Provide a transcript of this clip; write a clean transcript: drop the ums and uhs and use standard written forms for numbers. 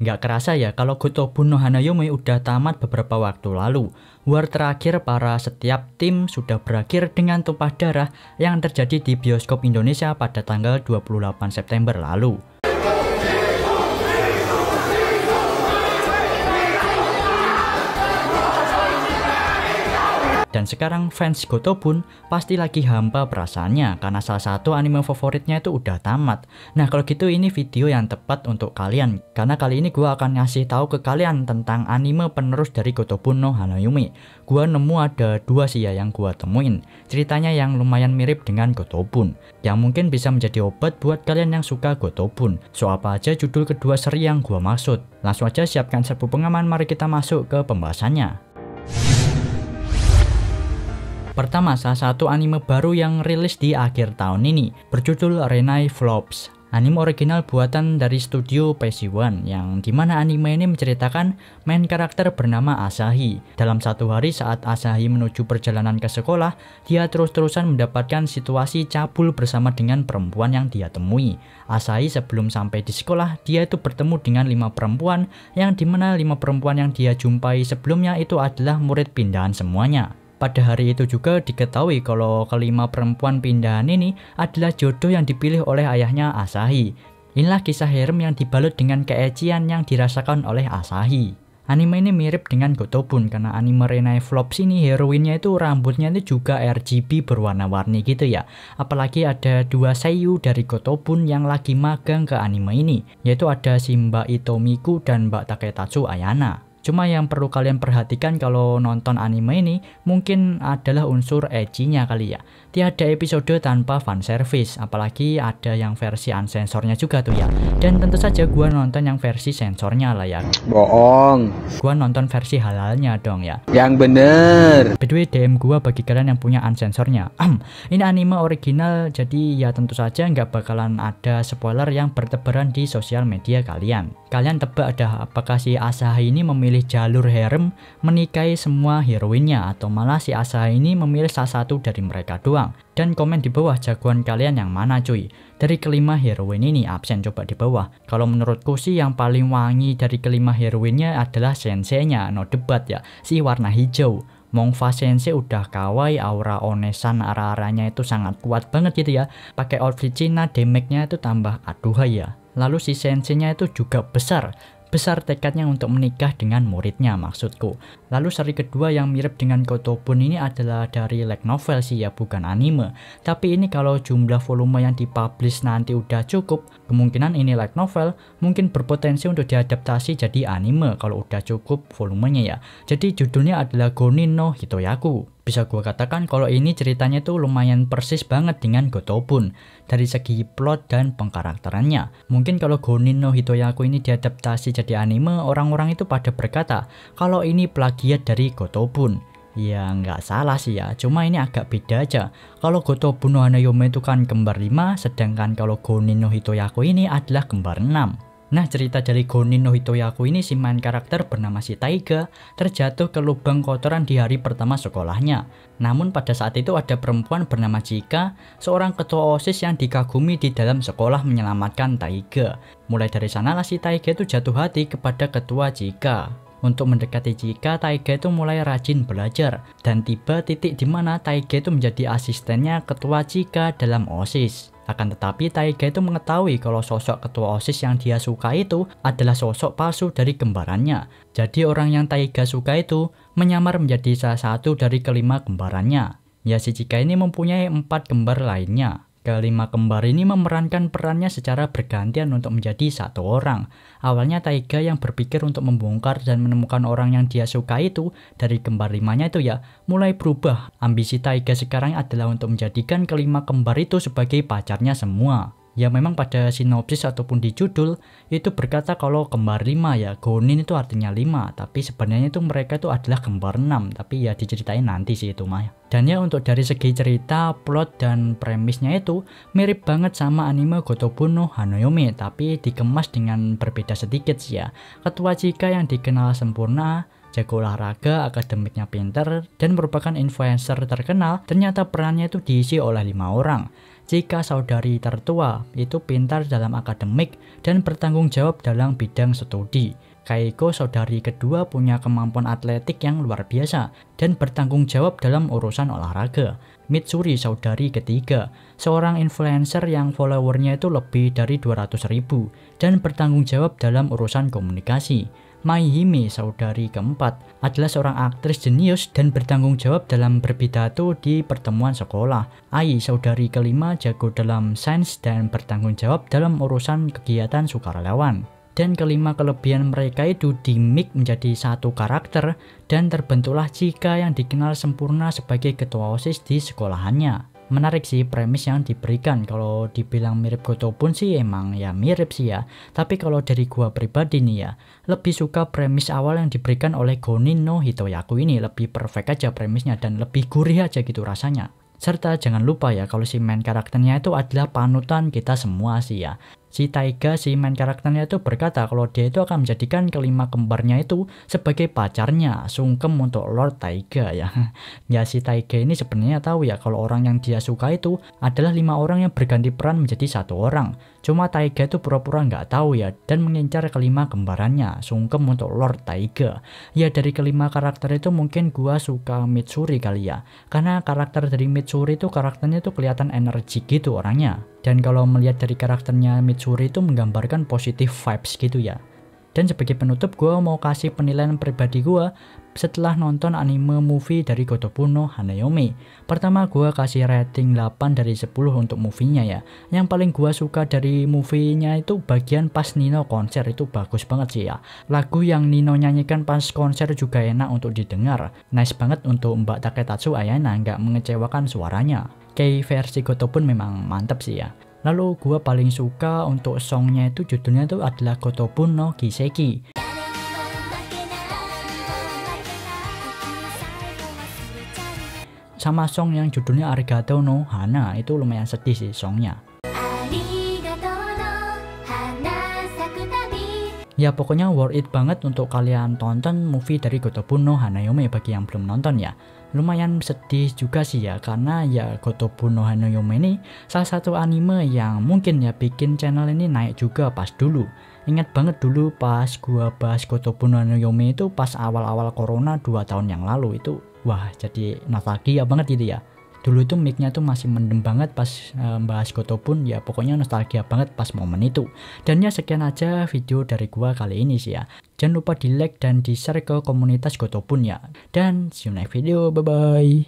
Nggak kerasa ya kalau Gotobun no Hanayome udah tamat beberapa waktu lalu. War terakhir para setiap tim sudah berakhir dengan tumpah darah yang terjadi di bioskop Indonesia pada tanggal 28 September lalu. Dan sekarang fans Gotobun pasti lagi hampa perasaannya karena salah satu anime favoritnya itu udah tamat. Nah kalau gitu ini video yang tepat untuk kalian, karena kali ini gue akan ngasih tahu ke kalian tentang anime penerus dari Gotobun no Hanayome. Gue nemu ada dua sih ya yang gue temuin, ceritanya yang lumayan mirip dengan Gotobun, yang mungkin bisa menjadi obat buat kalian yang suka Gotobun. So apa aja judul kedua seri yang gue maksud? Langsung aja siapkan serbu pengaman, mari kita masuk ke pembahasannya. Pertama, salah satu anime baru yang rilis di akhir tahun ini berjudul Renai Flops. Anime original buatan dari studio PC1, yang dimana anime ini menceritakan main karakter bernama Asahi. Dalam satu hari saat Asahi menuju perjalanan ke sekolah, dia terus-terusan mendapatkan situasi cabul bersama dengan perempuan yang dia temui. Asahi sebelum sampai di sekolah, dia itu bertemu dengan 5 perempuan, yang dimana 5 perempuan yang dia jumpai sebelumnya itu adalah murid pindahan semuanya. Pada hari itu juga diketahui kalau kelima perempuan pindahan ini adalah jodoh yang dipilih oleh ayahnya Asahi. Inilah kisah harem yang dibalut dengan keecian yang dirasakan oleh Asahi. Anime ini mirip dengan Gotobun karena anime Renai Flops ini heroinnya itu rambutnya itu juga RGB berwarna-warni gitu ya. Apalagi ada dua seiyu dari Gotobun yang lagi magang ke anime ini, yaitu ada si Mbak Itomiku dan Mbak Taketatsu Ayana. Cuma yang perlu kalian perhatikan kalau nonton anime ini mungkin adalah unsur ecchi-nya kali ya. Tiada episode tanpa fanservice, apalagi ada yang versi unsensornya juga tuh ya. Dan tentu saja gua nonton yang versi sensornya lah ya. Bohong. Gua nonton versi halalnya dong ya. Yang bener. By the way, DM gua bagi kalian yang punya unsensornya. Ini anime original, jadi ya tentu saja nggak bakalan ada spoiler yang bertebaran di sosial media kalian. Kalian tebak ada apakah si Asahi ini memilih jalur harem menikahi semua heroinnya, atau malah si Asahi ini memilih salah satu dari mereka doang. Dan komen di bawah jagoan kalian yang mana cuy. Dari kelima heroin ini absen coba di bawah. Kalau menurutku sih yang paling wangi dari kelima heroinnya adalah senseinya, no debat ya, si warna hijau. Mongfa sensei udah kawaii, aura onesan arah-arahnya itu sangat kuat banget gitu ya. Pakai outfit Cina, damage-nya itu tambah aduhai ya. Lalu si senseinya itu juga besar tekadnya untuk menikah dengan muridnya maksudku. Lalu seri kedua yang mirip dengan Gotobun ini adalah dari light novel sih ya, bukan anime. Tapi ini kalau jumlah volume yang dipublish nanti udah cukup, kemungkinan ini light novel mungkin berpotensi untuk diadaptasi jadi anime kalau udah cukup volumenya ya. Jadi judulnya adalah Gonin no Hitoyaku. Bisa gue katakan kalau ini ceritanya tuh lumayan persis banget dengan Gotobun dari segi plot dan pengkarakterannya. Mungkin kalau Gonin no Hitoyaku ini diadaptasi jadi anime, orang-orang itu pada berkata kalau ini plagiat dari Gotobun. Ya nggak salah sih ya, cuma ini agak beda aja. Kalau Gotobun no Hanayome itu kan kembar 5, sedangkan kalau Gonin no Hitoyaku ini adalah kembar 6. Nah, cerita dari Gonin no Hitoyaku ini si main karakter bernama si Taiga terjatuh ke lubang kotoran di hari pertama sekolahnya. Namun pada saat itu ada perempuan bernama Chika, seorang ketua OSIS yang dikagumi di dalam sekolah menyelamatkan Taiga. Mulai dari sanalah si Taiga itu jatuh hati kepada ketua Chika. Untuk mendekati Chika, Taiga itu mulai rajin belajar, dan tiba titik di mana Taiga itu menjadi asistennya ketua Chika dalam OSIS. Akan tetapi Taiga itu mengetahui kalau sosok ketua OSIS yang dia suka itu adalah sosok palsu dari kembarannya. Jadi orang yang Taiga suka itu menyamar menjadi salah satu dari kelima kembarannya. Ya si Chika ini mempunyai 4 kembar lainnya. Kelima kembar ini memerankan perannya secara bergantian untuk menjadi satu orang. Awalnya Taiga yang berpikir untuk membongkar dan menemukan orang yang dia suka itu dari kembar 5-nya itu ya, mulai berubah. Ambisi Taiga sekarang adalah untuk menjadikan kelima kembar itu sebagai pacarnya semua. Ya memang pada sinopsis ataupun di judul itu berkata kalau kembar 5 ya, Gonin itu artinya 5, tapi sebenarnya itu mereka itu adalah kembar 6, tapi ya diceritain nanti sih itu mah. Dan ya untuk dari segi cerita, plot dan premisnya itu mirip banget sama anime Gotobun no Hanayome, tapi dikemas dengan berbeda sedikit sih ya. Ketua Chika yang dikenal sempurna, jago olahraga, akademiknya pinter, dan merupakan influencer terkenal, ternyata perannya itu diisi oleh 5 orang. Chika saudari tertua itu pintar dalam akademik dan bertanggung jawab dalam bidang studi. Kaiko saudari kedua punya kemampuan atletik yang luar biasa dan bertanggung jawab dalam urusan olahraga. Mitsuri saudari ketiga, seorang influencer yang followernya itu lebih dari 200.000 dan bertanggung jawab dalam urusan komunikasi. Maihime saudari keempat adalah seorang aktris jenius dan bertanggung jawab dalam berpidato di pertemuan sekolah. Ai saudari kelima jago dalam sains dan bertanggung jawab dalam urusan kegiatan sukarelawan. Dan kelima kelebihan mereka itu di-mix menjadi satu karakter dan terbentuklah Chika yang dikenal sempurna sebagai ketua OSIS di sekolahannya. Menarik sih premis yang diberikan. Kalau dibilang mirip Gotobun sih emang ya mirip sih ya. Tapi kalau dari gua pribadi nih ya, lebih suka premis awal yang diberikan oleh Gonin no Hitoyaku ini. Lebih perfect aja premisnya dan lebih gurih aja gitu rasanya. Serta jangan lupa ya kalau si main karakternya itu adalah panutan kita semua sih ya. Si Taiga, si main karakternya itu berkata kalau dia itu akan menjadikan kelima kembarnya itu sebagai pacarnya, sungkem untuk Lord Taiga ya. Ya si Taiga ini sebenarnya tahu ya kalau orang yang dia suka itu adalah 5 orang yang berganti peran menjadi 1 orang. Cuma Taiga itu pura-pura nggak tahu ya dan mengincar kelima kembarannya, sungkem untuk Lord Taiga. Ya dari kelima karakter itu mungkin gua suka Mitsuri kali ya. Karena karakter dari Mitsuri itu karakternya itu kelihatan energik gitu orangnya. Dan kalau melihat dari karakternya Mitsuri itu menggambarkan positive vibes gitu ya. Dan sebagai penutup gue mau kasih penilaian pribadi gue setelah nonton anime movie dari Gotobun no Hanayome. Pertama gue kasih rating 8 dari 10 untuk movie-nya ya. Yang paling gue suka dari movie-nya itu bagian pas Nino konser, itu bagus banget sih ya. Lagu yang Nino nyanyikan pas konser juga enak untuk didengar. Nice banget untuk Mbak Taketatsu Ayana, nggak mengecewakan suaranya. Kayak versi Gotobun memang mantep sih ya. Lalu gue paling suka untuk songnya itu judulnya itu adalah Gotobun no Kiseki. Sama song yang judulnya Arigato no Hana itu lumayan sedih sih songnya. Ya pokoknya worth it banget untuk kalian tonton movie dari Gotobun no Hanayome bagi yang belum nonton ya. Lumayan sedih juga sih ya karena ya Gotobun no Hanayome ini salah satu anime yang mungkin ya bikin channel ini naik juga pas dulu. Ingat banget dulu pas gua bahas Gotobun no Hanayome itu pas awal-awal corona 2 tahun yang lalu itu. Wah jadi nostalgia banget gitu ya. Dulu itu mic-nya tuh masih mendem banget pas bahas Gotobun ya, pokoknya nostalgia banget pas momen itu. Dan ya sekian aja video dari gua kali ini sih ya. Jangan lupa di like dan di share ke komunitas Gotobun ya. Dan see you next video, bye bye.